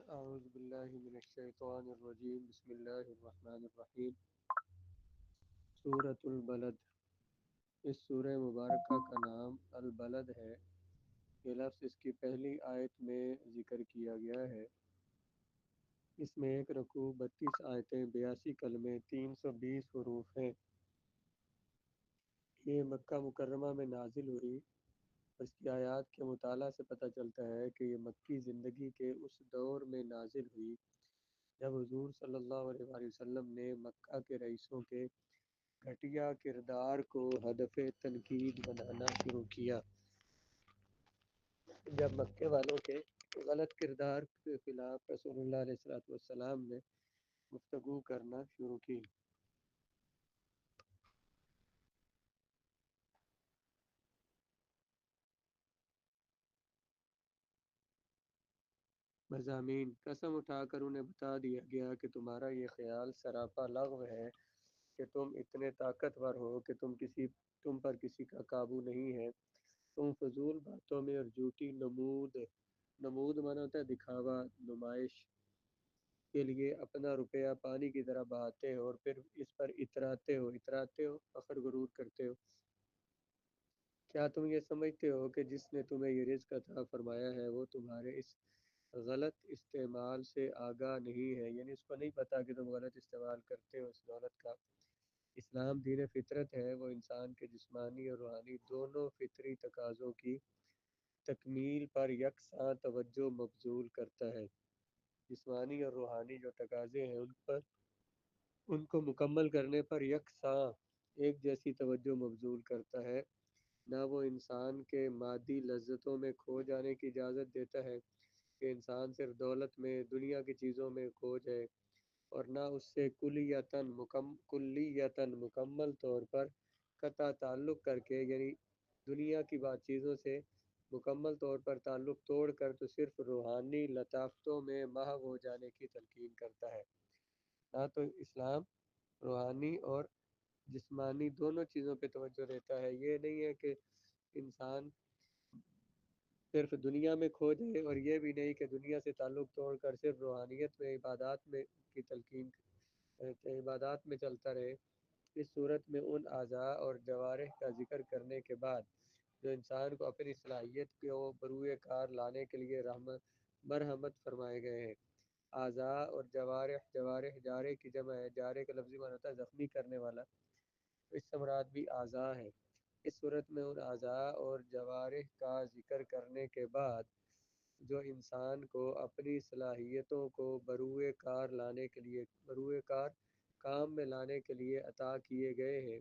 اعوذ باللہ من الشیطان الرجیم بسم اللہ الرحمن الرحیم سورۃ البلد۔ اس سورہ مبارکہ کا نام البلد ہے۔ یہ لفظ اس کی پہلی آیت میں ذکر کیا گیا ہے۔ اس میں 1 رکوع 32 آیتیں 82 کلمے 320 حروف ہیں۔ یہ مکہ مکرمہ میں نازل ہوئی۔ اس کی آیات کے مطالعہ سے پتہ چلتا ہے کہ یہ مکی زندگی کے اس دور میں نازل ہوئی جب حضور صلی اللہ علیہ وآلہ وسلم نے مکہ کے رئیسوں کے گھٹیا کردار کو ہدف تنقید بنانا شروع کیا۔ جب مکے والوں کے غلط کردار کے خلاف رسول اللہ علیہ السلام نے گفتگو کرنا شروع کی۔ مضامین: قسم اٹھا کر انہیں بتا دیا گیا کہ تمہارا یہ خیال سراپا لغو ہے کہ تم اتنے طاقتور ہو کہ تم پر کسی کا قابو نہیں ہے۔ تم فضول باتوں میں اور جھوٹی نمود مانا ہوتا ہے دکھاوا، نمائش کے لیے اپنا روپیہ پانی کی طرح بہاتے ہو اور پھر اس پر اتراتے ہو، فخر غرور کرتے ہو۔ کیا تم یہ سمجھتے ہو کہ جس نے تمہیں یہ رزق عطا فرمایا ہے وہ تمہارے اس غلط استعمال سے آگاہ نہیں ہے؟ یعنی اس کو نہیں پتا کہ تم غلط استعمال کرتے ہو اس دولت کا۔ اسلام دین فطرت ہے، وہ انسان کے جسمانی اور روحانی دونوں فطری تقاضوں کی تکمیل پر یکساں توجہ مبذول کرتا ہے۔ جسمانی اور روحانی جو تقاضے ہیں ان کو مکمل کرنے پر یکساں ایک جیسی توجہ مبذول کرتا ہے۔ نہ وہ انسان کے مادی لذتوں میں کھو جانے کی اجازت دیتا ہے کہ انسان صرف دولت میں، دنیا کی چیزوں میں کھو جائے، اور نہ اس سے کلیتاً مکمل طور پر قطع تعلق کر کے، یعنی دنیا کی چیزوں سے مکمل طور پر تعلق توڑ کر تو صرف روحانی لطافتوں میں محو ہو جانے کی تلقین کرتا ہے۔ نہ تو اسلام روحانی اور جسمانی دونوں چیزوں پہ توجہ دیتا ہے۔ یہ نہیں ہے کہ انسان صرف دنیا میں کھو جائے، اور یہ بھی نہیں کہ دنیا سے تعلق توڑ کر صرف روحانیت میں، عبادات میں کی تلقین عبادات میں چلتا رہے۔ اس صورت میں ان اعضاء اور جوارح کا ذکر کرنے کے بعد جو انسان کو اپنی صلاحیت کو بروئے کار لانے کے لیے مرحمت فرمائے گئے ہیں۔ اعضاء اور جوارح جارح کی جمع ہے۔ جارح کا لفظی معنی ہوتا ہے زخمی کرنے والا، اس سے مراد بھی اعضاء ہے۔ اس صورت میں ان اعضاء اور جوارح کا ذکر کرنے کے بعد جو انسان کو اپنی صلاحیتوں کو بروئے کار کام میں لانے کے لیے عطا کیے گئے ہیں،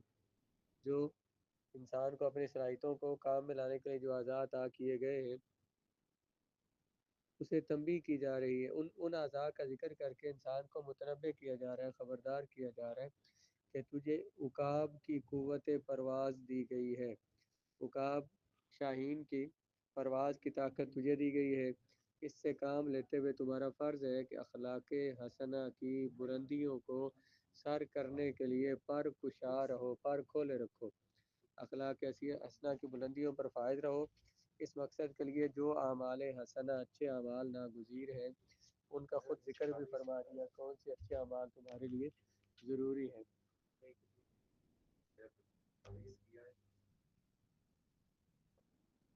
جو انسان کو اپنی صلاحیتوں کو کام میں لانے کے لیے جو اعضاء عطا کیے گئے ہیں اسے تنبیہ کی جا رہی ہے۔ ان اعضاء کا ذکر کر کے انسان کو متنبہ کیا جا رہا ہے، خبردار کیا جا رہا ہے کہ تجھے عقاب کی قوت پرواز دی گئی ہے۔ عقاب شاہین کی پرواز کی طاقت تجھے دی گئی ہے۔ اس سے کام لیتے ہوئے تمہارا فرض ہے کہ اخلاق حسنہ کی بلندیوں کو سر کرنے کے لیے پر کشا رہو، پر کھولے رکھو۔ اخلاق حسنہ کی بلندیوں پر فائز رہو۔ اس مقصد کے لیے جو اعمال حسنہ اچھے اعمال ناگزیر ہیں ان کا خود ذکر بھی فرما دیا، کون سے اچھے اعمال تمہارے لیے ضروری ہیں۔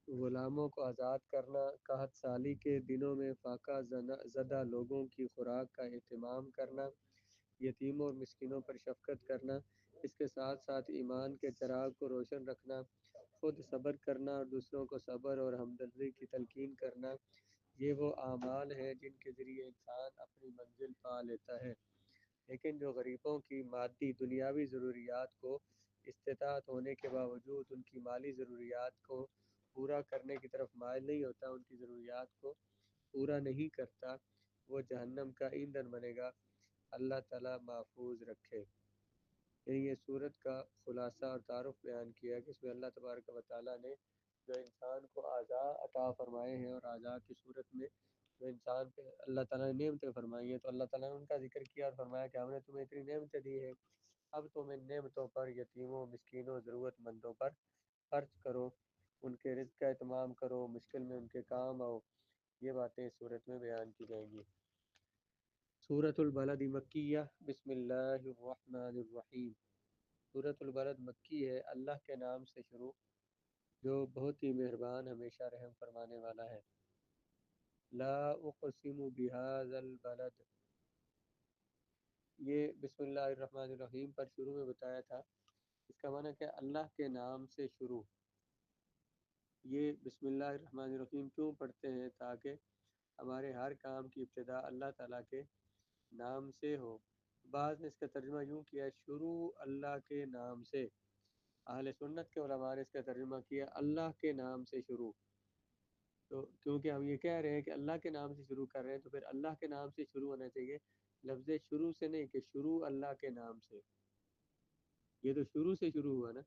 غلاموں کو آزاد کرنا، قحط سالی کے دنوں میں فاقہ زدہ لوگوں کی خوراک کا اہتمام کرنا، یتیموں اور مسکینوں پر شفقت کرنا، اس کے ساتھ ساتھ ایمان کے چراغ کو روشن رکھنا، خود صبر کرنا اور دوسروں کو صبر اور ہمدردی کی تلقین کرنا، یہ وہ اعمال ہیں جن کے ذریعے انسان اپنی منزل پا لیتا ہے۔ لیکن جو غریبوں کی مادی دنیاوی ضروریات کو استطاعت ہونے کے باوجود ان کی مالی ضروریات کو پورا کرنے کی طرف مائل نہیں ہوتا، ان کی ضروریات کو پورا نہیں کرتا، وہ جہنم کا ایندھن بنے گا۔ اللہ تعالیٰ محفوظ رکھے۔ یعنی یہ صورت کا خلاصہ اور تعارف بیان کیا کہ اس میں اللہ تبارک و تعالیٰ نے جو انسان کو اعضاء عطا فرمائے ہیں اور اعضاء کی صورت میں جو انسان پہ اللہ تعالیٰ نے نعمتیں فرمائی ہیں، تو اللہ تعالیٰ نے ان کا ذکر کیا اور فرمایا کہ ہم نے تمہیں اتنی نعمتیں دی ہیں، اب تم ان نعمتوں پر یتیموں، مسکینوں، ضرورت مندوں پر خرچ کرو، ان کے رزق کا اہتمام کرو، مشکل میں ان کے کام آؤ۔ یہ باتیں اس صورت میں بیان کی جائیں گی۔ سورۃ البلد مکیہ بسم اللہ الرحمن الرحیم۔ سورۃ البلد مکی ہے، اللہ کے نام سے شروع جو بہت ہی مہربان ہمیشہ رحم فرمانے والا ہے۔ لا اقسم بہذا البلد، یہ بسم اللہ الرحمن الرحیم پر شروع میں بتایا تھا، اس کا معنی کہ اللہ کے نام سے شروع۔ یہ بسم اللہ الرحمن الرحیم کیوں پڑھتے ہیں؟ تاکہ ہمارے ہر کام کی ابتدا اللہ تعالیٰ کے نام سے ہو۔ بعض نے اس کا ترجمہ یوں کیا، شروع اللہ کے نام سے۔ اہل سنت کے علماء نے اس کا ترجمہ کیا اللہ کے نام سے شروع۔ تو کیونکہ ہم یہ کہہ رہے ہیں کہ اللہ کے نام سے شروع کر رہے ہیں، تو پھر اللہ کے نام سے شروع ہونا چاہیے، لفظ شروع سے نہیں کہ شروع اللہ کے نام سے۔ یہ تو شروع سے شروع ہوا نا۔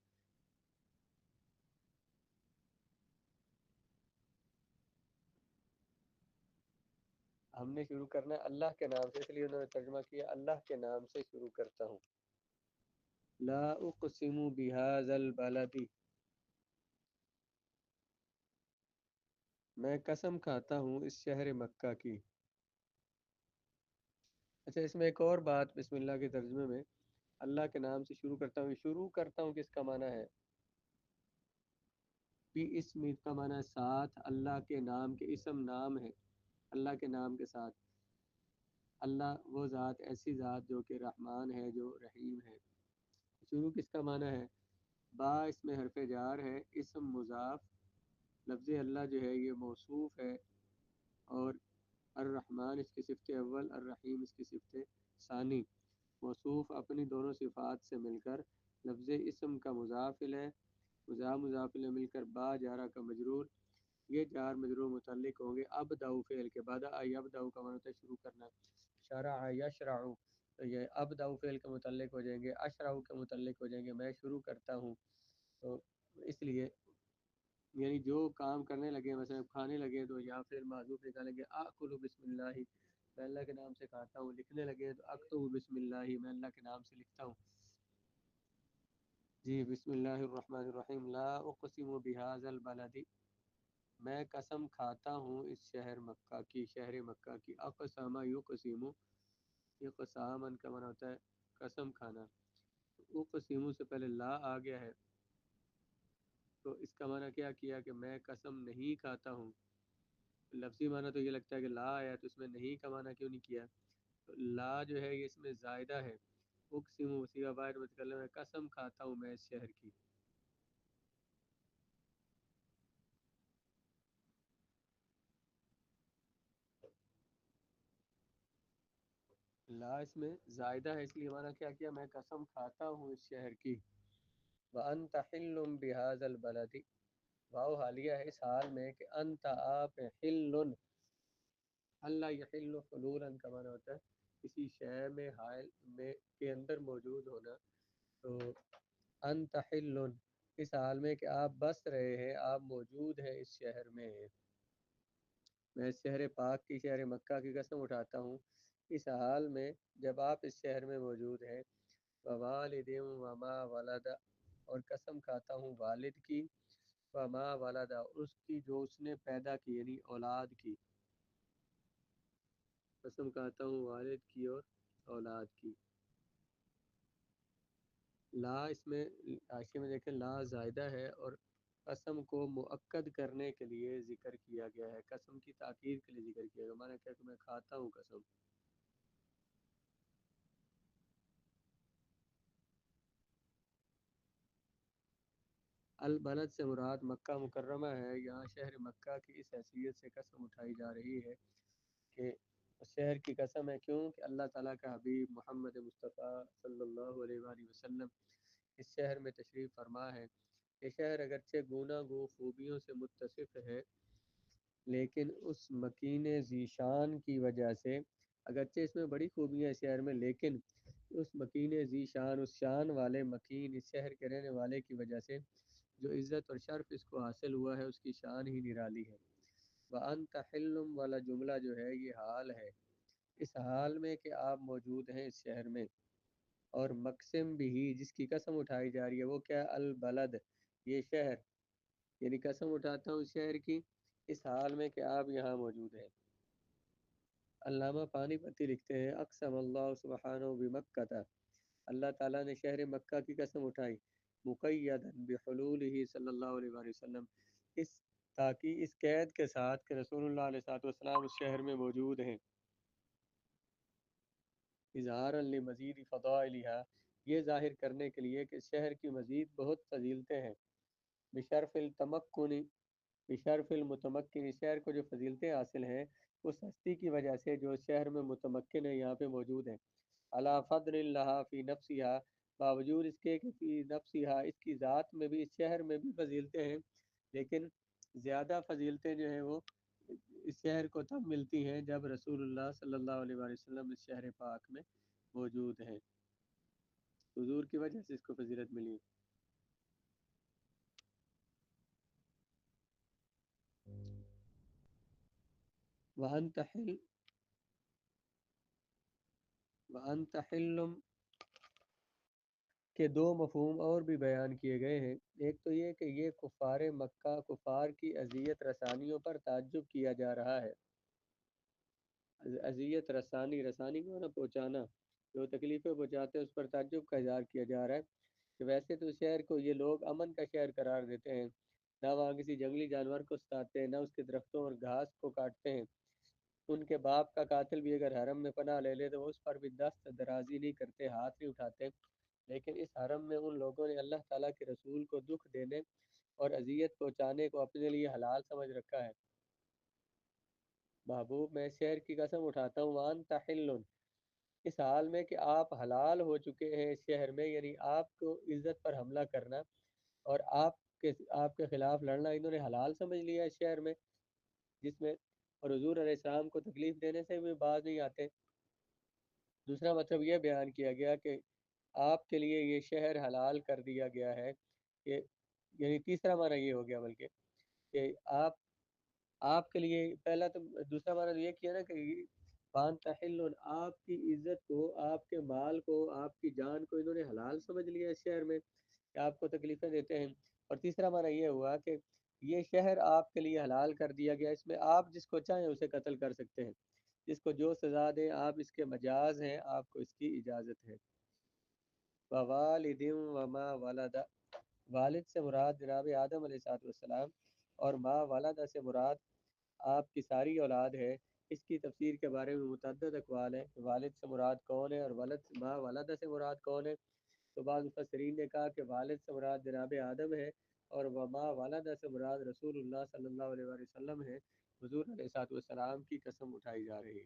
ہم نے شروع کرنا ہے اللہ کے نام سے، اس لیے انہوں نے ترجمہ کیا اللہ کے نام سے شروع کرتا ہوں۔ لا اقسم بهذا البلد، میں قسم کھاتا ہوں اس شہر مکہ کی۔ اچھا، اس میں ایک اور بات بسم اللہ کے ترجمے میں، اللہ کے نام سے شروع کرتا ہوں، شروع کرتا ہوں کس کا معنی ہے؟ بھی اسم کا معنی ہے ساتھ، اللہ کے نام کے، اسم نام ہے اللہ کے نام کے ساتھ۔ اللہ وہ ذات، ایسی ذات جو کہ رحمان ہے، جو رحیم ہے۔ شروع کس کا معنی ہے؟ با اس میں حرف جار ہے، اسم مضاف، لفظ اللہ جو ہے یہ موصوف ہے، اور الرحمن اس کی صفت اول، الرحیم اس کی صفت ثانی۔ موصوف اپنی دونوں صفات سے مل کر لفظ اسم کا مضاف ہے، مضاف مل کر با جارہ کا مجرور، یہ جار مجرور متعلق ہوں گے ابداؤ فعل کے بعد۔ ابداؤ کا معنی ہوتا ہے شروع کرنا، شرع یشرع، تو یہ ابداؤ فعل کے متعلق ہو جائیں گے، اشرع کے متعلق ہو جائیں گے، میں شروع کرتا ہوں۔ تو اس لیے یعنی جو کام کرنے لگے، مثلا کھانے لگے تو یا پھر معذوف نکالیں گے آکل بسم اللہ، میں اللہ کے نام سے کھاتا ہوں۔ لکھنے لگے تو اکتب بسم اللہ، میں اللہ کے نام سے لکھتا ہوں۔ جی بسم اللہ الرحمن الرحیم۔ لا اقسم بهذا البلد، میں قسم کھاتا ہوں اس شہر مکہ کی، شہر مکہ کی۔ اقسم یقسم، یہ قسامن کا معنی ہوتا ہے قسم کھانا، اقسم سے پہلے لا آ گیا ہے، تو اس کا معنی کیا کیا کہ میں قسم نہیں کھاتا ہوں۔ لفظی معنی تو یہ لگتا ہے کہ لا آیا تو اس میں نہیں کا معنی کیوں نہیں کیا؟ تو لا جو ہے یہ اس میں زائدہ ہے، اقسم صیغہ فاعل متکلم ہے، قسم کھاتا ہوں میں اس شہر کی۔ لا اس میں زائدہ ہے، اس لیے معنی کیا کیا، میں قسم کھاتا ہوں اس شہر کی۔ وَأَنْتَ حِلٌّ بِهَذَا الْبَلَدِ، واو حالیہ ہے اس حال میں کہ انت آپ حلٌ، اللہ یحل حلولا کا معنی ہوتا ہے کسی شے میں حائل میں کے اندر موجود ہونا۔ تو انت حل، اس حال میں کہ آپ بس رہے ہیں، آپ موجود ہیں اس شہر میں۔ میں اس شہر پاک کی، شہر مکہ کی قسم اٹھاتا ہوں اس حال میں جب آپ اس شہر میں موجود ہیں۔ ووالد وما ولد، اور قسم کھاتا ہوں والد کی، وما ولد، اس کی جو اس نے پیدا کی یعنی اولاد کی۔ قسم کھاتا ہوں والد کی اور اولاد کی۔ لا اس میں حاشیے میں دیکھیں لا زائدہ ہے، اور قسم کو مؤکد کرنے کے لیے ذکر کیا گیا ہے، قسم کی تاکید کے لیے ذکر کیا گیا، مانا کیا کہ میں کھاتا ہوں قسم۔ البلد سے مراد مکہ مکرمہ ہے، یہاں شہر مکہ کی اس حیثیت سے قسم اٹھائی جا رہی ہے کہ شہر کی قسم ہے، کیوں کہ اللہ تعالیٰ کا حبیب محمد مصطفیٰ صلی اللہ علیہ وآلہ وسلم اس شہر میں تشریف فرما ہے۔ یہ شہر اگرچہ گونا گو خوبیوں سے متصف ہے، لیکن اس مکین ذیشان کی وجہ سے، اگرچہ اس میں بڑی خوبیاں اس شہر میں، لیکن اس مکین ذیشان، اس شان والے مکین، اس شہر کے رہنے والے کی وجہ سے جو عزت اور شرف اس کو حاصل ہوا ہے، اس کی شان ہی نرالی ہے۔ وَأَنْتَ حِلٌّ والا جملہ جو ہے یہ حال ہے، اس حال میں کہ آپ موجود ہیں اس شہر میں۔ اور مقسم بھی جس کی قسم اٹھائی جا رہی ہے وہ کیا؟ البلد، یہ شہر، یعنی قسم اٹھاتا ہوں اس شہر کی اس حال میں کہ آپ یہاں موجود ہیں۔ علامہ پانی پتی لکھتے ہیں اقسم اللہ سبحانہ بمکہ تھا، اللہ تعالیٰ نے شہر مکہ کی قسم اٹھائی، مقیدا بحلولہ صلی اللہ علیہ وآلہ وسلم، اس تاکہ اس قید کے ساتھ کہ رسول اللہ علیہ السلام اس شہر میں موجود ہیں، اظہارا لمزید فضائلہا، یہ ظاہر کرنے کے لیے کہ اس شہر کی مزید بہت فضیلتیں ہیں، بشرف التمکن، بشرف المتمکن، اس شہر کو جو فضیلتیں حاصل ہیں اس ہستی کی وجہ سے جو اس شہر میں متمکن ہے، یہاں پہ موجود ہیں، علی فضل اللہ فی نفسہا، باوجود اس کے کہ فی نفسہا، اس کی ذات میں بھی، اس شہر میں بھی فضیلتیں ہیں، لیکن زیادہ فضیلتیں جو ہیں وہ اس شہر کو تب ملتی ہیں جب رسول اللہ صلی اللہ علیہ وآلہ وسلم اس شہر پاک میں موجود ہیں، حضور کی وجہ سے اس کو فضیلت ملی۔ وَأَنْتَ حِلٌّ، وَأَنْتَ حِلٌّ کے دو مفہوم اور بھی بیان کیے گئے ہیں، ایک تو یہ کہ یہ کفار مکہ، کفار کی اذیت رسانیوں پر تعجب کیا جا رہا ہے، اذیت رسانی، رسانی کو نا پہنچانا، جو تکلیفیں پہنچاتے ہیں اس پر تعجب کا اظہار کیا جا رہا ہے کہ ویسے تو شہر کو یہ لوگ امن کا شہر قرار دیتے ہیں، نہ وہاں کسی جنگلی جانور کو ستاتے ہیں، نہ اس کے درختوں اور گھاس کو کاٹتے ہیں، ان کے باپ کا قاتل بھی اگر حرم میں پناہ لے لے تو وہ اس پر بھی دست درازی نہیں کرتے، ہاتھ نہیں اٹھاتے، لیکن اس حرم میں ان لوگوں نے اللہ تعالیٰ کے رسول کو دکھ دینے اور اذیت پہنچانے کو اپنے لیے حلال سمجھ رکھا ہے۔ محبوب، میں شہر کی قسم اٹھاتا ہوں، وانت حل، اس حال میں کہ آپ حلال ہو چکے ہیں اس شہر میں، یعنی آپ کو عزت پر حملہ کرنا اور آپ کے خلاف لڑنا انہوں نے حلال سمجھ لیا اس شہر میں، جس میں اور حضور علیہ السلام کو تکلیف دینے سے بھی باز نہیں آتے۔ دوسرا مطلب یہ بیان کیا گیا کہ آپ کے لیے یہ شہر حلال کر دیا گیا ہے، کہ یعنی تیسرا معنی یہ ہو گیا بلکہ کہ آپ کے لیے پہلا تو، دوسرا معنی تو یہ کیا نا کہ پان تحل، آپ کی عزت کو، آپ کے مال کو، آپ کی جان کو انہوں نے حلال سمجھ لیا اس شہر میں کہ آپ کو تکلیفیں دیتے ہیں، اور تیسرا معنی یہ ہوا کہ یہ شہر آپ کے لیے حلال کر دیا گیا، اس میں آپ جس کو چاہیں اسے قتل کر سکتے ہیں، جس کو جو سزا دیں آپ اس کے مجاز ہیں، آپ کو اس کی اجازت ہے۔ ووالد وما ولد، والد سے مراد جناب آدم علیہ السلام، اور ما ولد سے مراد آپ کی ساری اولاد ہے۔ اس کی تفسیر کے بارے میں متعدد اقوال ہیں، والد سے مراد کون ہے اور ما ولد سے مراد کون ہے، تو بعض مفسرین نے کہا کہ والد سے مراد جناب آدم ہے اور وما ولد سے مراد رسول اللہ صلی اللہ علیہ وآلہ وسلم ہے، حضور علیہ السلام کی قسم اٹھائی جا رہی ہے۔